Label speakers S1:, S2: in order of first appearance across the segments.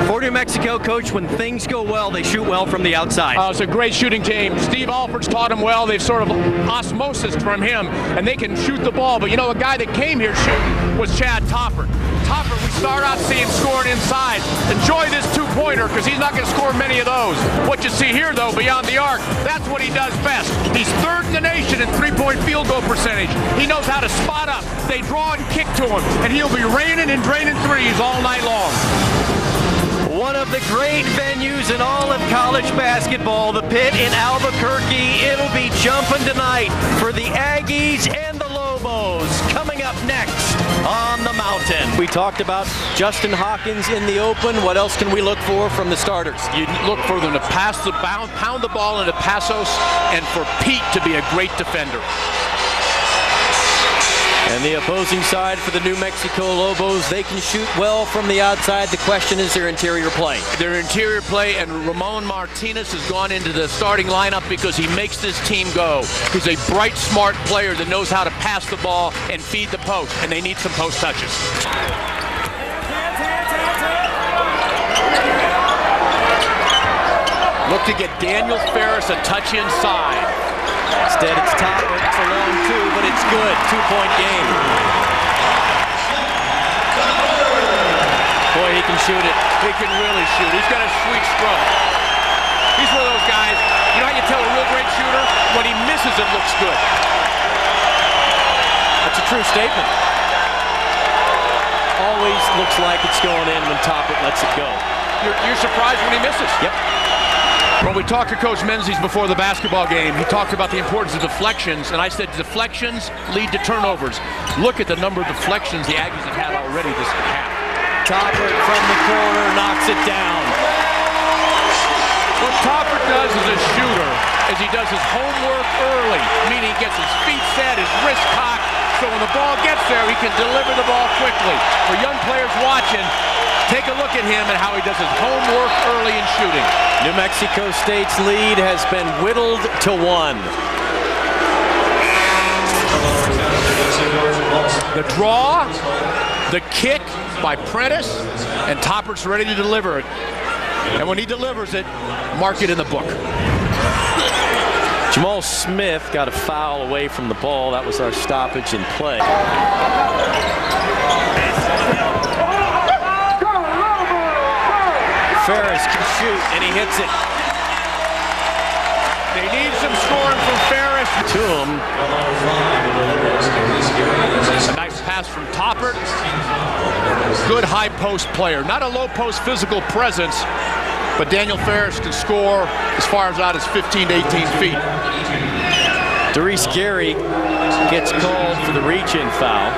S1: For New Mexico, Coach, when things go well, they shoot well from the outside.
S2: It's a great shooting team. Steve Alford's taught them well. They've sort of osmosis from him, and they can shoot the ball. But you know, a guy that came here shooting was Chad Toppert. Toppert, we start out seeing scoring inside. Enjoy this two-pointer because he's not going to score many of those. What you see here, though, beyond the arc, that's what he does best. He's third in the nation in three-point field goal percentage. He knows how to spot up. They draw and kick to him, and he'll be raining and draining threes all night long.
S1: One of the great venues in all of college basketball, the Pit in Albuquerque. It'll be jumping tonight for the Aggies and the Lobos. Coming up next on the Mountain. We talked about Justin Hawkins in the open. What else can we look for from the starters?
S2: You look for them to pass the pound the ball into Passos, and for Pete to be a great defender.
S1: And the opposing side for the New Mexico Lobos, they can shoot well from the outside. The question is their interior play.
S2: Their interior play, and Ramon Martinez has gone into the starting lineup because he makes this team go. He's a bright, smart player that knows how to pass the ball and feed the post, and they need some post touches. Look to get Daniel Ferris a touch inside.
S1: Instead, it's Toppert. It's a long two, but it's good. Two-point game. Boy, he can shoot it.
S2: He can really shoot. He's got a sweet stroke. He's one of those guys, you know how you tell a real great shooter? When he misses, it looks good.
S1: That's a true statement. Always looks like it's going in when Toppert lets it go.
S2: You're surprised when he misses?
S1: Yep.
S2: When we talked to Coach Menzies before the basketball game, he talked about the importance of deflections, and I said deflections lead to turnovers. Look at the number of deflections the Aggies have had already this half.
S1: Toppert from the corner knocks it down.
S2: What Toppert does as a shooter is he does his homework early, meaning he gets his feet set, his wrist cocked, so when the ball gets there, he can deliver the ball quickly. For young players watching, take a look at him and how he does his homework early in shooting.
S1: New Mexico State's lead has been whittled to 1.
S2: The draw, the kick by Prentice, and Toppert's ready to deliver it. And when he delivers it, mark it in the book.
S1: Jamal Smith got a foul away from the ball. That was our stoppage in play. Ferris can shoot, and he hits it.
S2: They need some scoring from Ferris.
S1: To him.
S2: A nice pass from Toppert. Good high post player. Not a low post physical presence, but Daniel Ferris can score as far as out as 15 to 18 feet.
S1: Doris Gary gets called for the reach-in foul.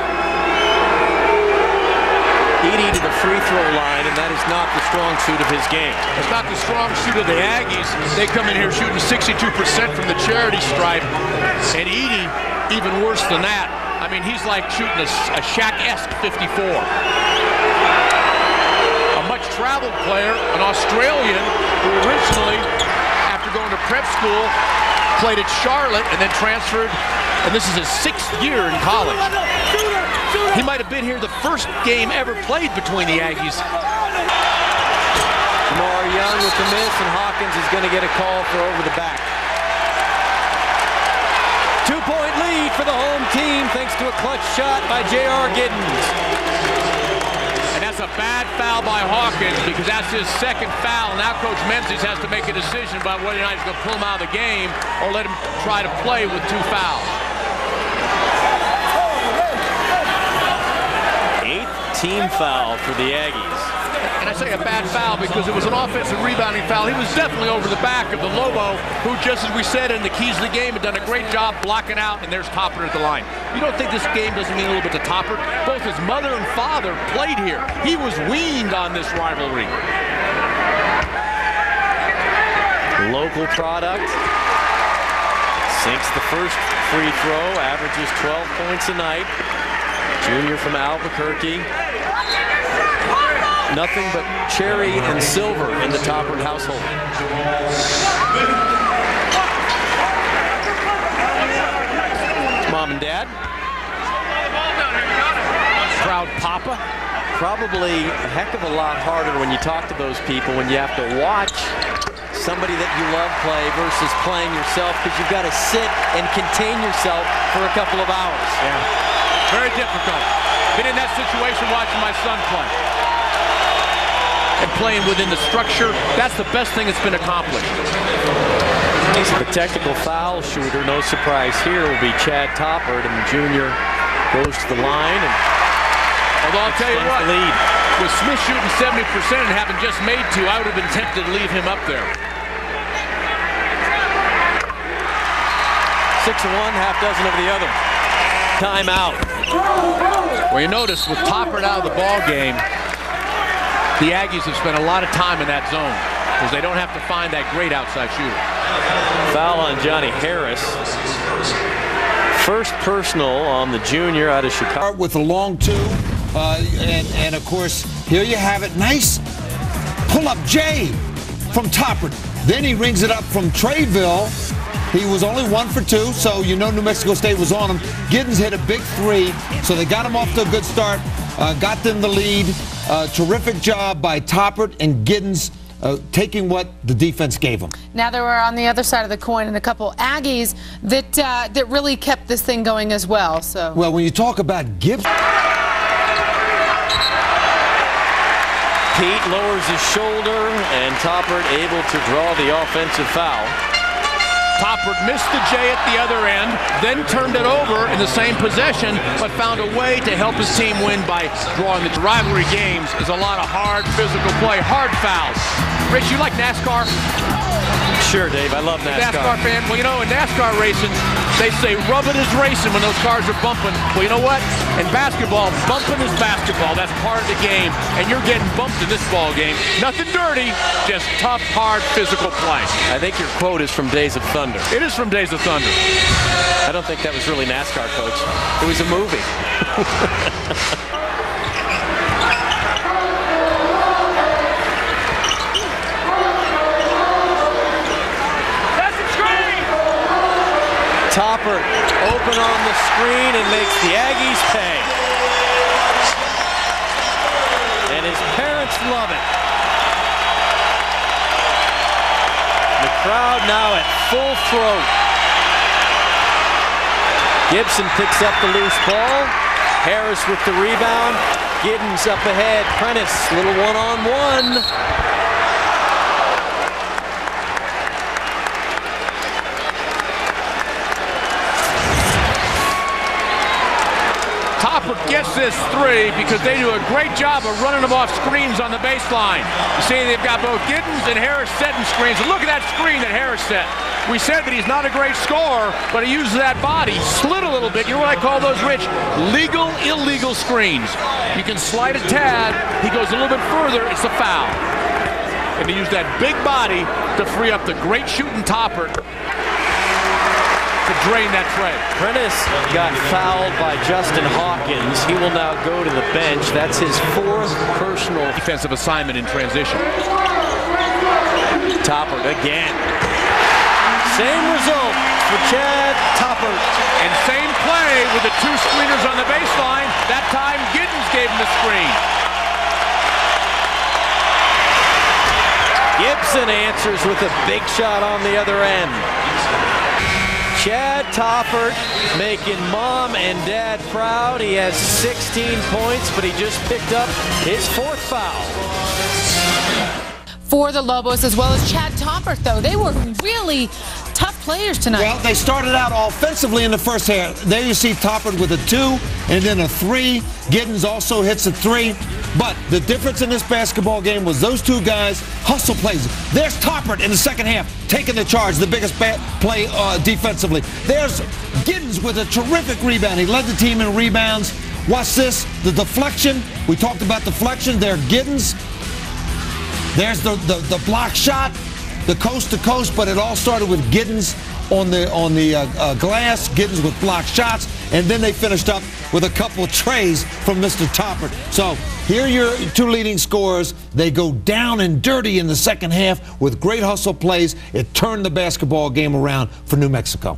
S1: Edey to the free throw line, and that is not the strong suit of his game.
S2: It's not the strong suit of the Aggies. They come in here shooting 62% from the charity stripe, and Edey even worse than that. I mean, he's like shooting a Shaq-esque 54. A much-traveled player, an Australian, who originally, after going to prep school, played at Charlotte and then transferred, and this is his 6th year in college. He might have been here the first game ever played between the Aggies.
S1: Jamar Young with the miss, and Hawkins is going to get a call for over the back. 2-point lead for the home team thanks to a clutch shot by J.R. Giddens.
S2: And that's a bad foul by Hawkins because that's his second foul. Now Coach Menzies has to make a decision about whether or not he's going to pull him out of the game or let him try to play with 2 fouls.
S1: 8th team foul for the Aggies.
S2: And I say a bad foul because it was an offensive rebounding foul. He was definitely over the back of the Lobo, who, just as we said in the keys of the game, had done a great job blocking out, and there's Toppert at the line. You don't think this game doesn't mean a little bit to Toppert? Both his mother and father played here. He was weaned on this rivalry.
S1: Local product. Sinks the first free throw, averages 12 points a night. Junior from Albuquerque. Nothing but cherry and silver in the Toppert household. Mom and Dad.
S2: Proud Papa.
S1: probably a heck of a lot harder when you talk to those people, when you have to watch somebody that you love play versus playing yourself, because you've got to sit and contain yourself for a couple of hours.
S2: Yeah, very difficult. Been in that situation watching my son play. And playing within the structure, that's the best thing that's been accomplished.
S1: The technical foul shooter, no surprise here, will be Chad Toppert, and the junior goes to the line. And
S2: although I'll tell you what, with Smith shooting 70% and having just made 2, I would have been tempted to leave him up there.
S1: 6 of one, half dozen of the other. Timeout.
S2: Well, you notice with Toppert out of the ball game, the Aggies have spent a lot of time in that zone because they don't have to find that great outside shooter.
S1: Foul on Johnny Harris. First personal on the junior out of Chicago.
S3: With a long 2, and of course, here you have it. Nice pull-up J from Toppert. Then he rings it up from Treyville. He was only 1 for 2, so you know New Mexico State was on him. Giddens hit a big 3, so they got him off to a good start, got them the lead. Terrific job by Toppert and Giddens taking what the defense gave them.
S4: Now there were on the other side of the coin and a couple Aggies that that really kept this thing going as well. So
S3: well, when you talk about Gibson,
S1: Pete lowers his shoulder, and Toppert able to draw the offensive foul.
S2: Toppert missed the J at the other end, then turned it over in the same possession, but found a way to help his team win by drawing the rivalry games. Is a lot of hard physical play, hard fouls. Rich, you like NASCAR?
S1: Sure, Dave. I love NASCAR.
S2: NASCAR fan. Well, you know, in NASCAR racing, they say rubbing is racing when those cars are bumping. Well, you know what? In basketball, bumping is basketball. That's part of the game, and you're getting bumped in this ball game. Nothing dirty, just tough, hard, physical play.
S1: I think your quote is from Days of Thunder.
S2: It is from Days of Thunder.
S1: I don't think that was really NASCAR, Coach. It was a movie. Toppert open on the screen and makes the Aggies pay. And his parents love it. The crowd now at full throat. Gibson picks up the loose ball. Harris with the rebound. Giddens up ahead. Prentice, little one-on-one.
S2: Toppert gets this 3 because they do a great job of running them off screens on the baseline. You see they've got both Giddens and Harris setting screens. And look at that screen that Harris set. We said that he's not a great scorer, but he uses that body, slid a little bit. You know what I call those, Rich? Legal, illegal screens. You can slide a tad. He goes a little bit further. It's a foul. And he used that big body to free up the great shooting Toppert to drain that tray.
S1: Prentice got fouled by Justin Hawkins. He will now go to the bench. That's his 4th personal
S2: defensive assignment in transition.
S1: Toppert again. Same result for Chad Toppert.
S2: And same play with the 2 screeners on the baseline. That time Giddens gave him the screen.
S1: Gibson answers with a big shot on the other end. Chad Toppert making mom and dad proud. He has 16 points, but he just picked up his 4th foul.
S4: for the Lobos, as well as Chad Toppert, though. They were really tough players tonight.
S3: Well, they started out offensively in the first half. There you see Toppert with a 2 and then a 3. Giddens also hits a 3. But the difference in this basketball game was those 2 guys hustle plays. There's Toppert in the second half taking the charge, the biggest play defensively. There's Giddens with a terrific rebound. He led the team in rebounds. Watch this, the deflection. We talked about deflection. There, Giddens. There's the block shot, the coast to coast, but it all started with Giddens on the glass, Giddens with block shots, and then they finished up with a couple of trays from Mr. Toppert. So here are your 2 leading scorers. They go down and dirty in the second half with great hustle plays. It turned the basketball game around for New Mexico.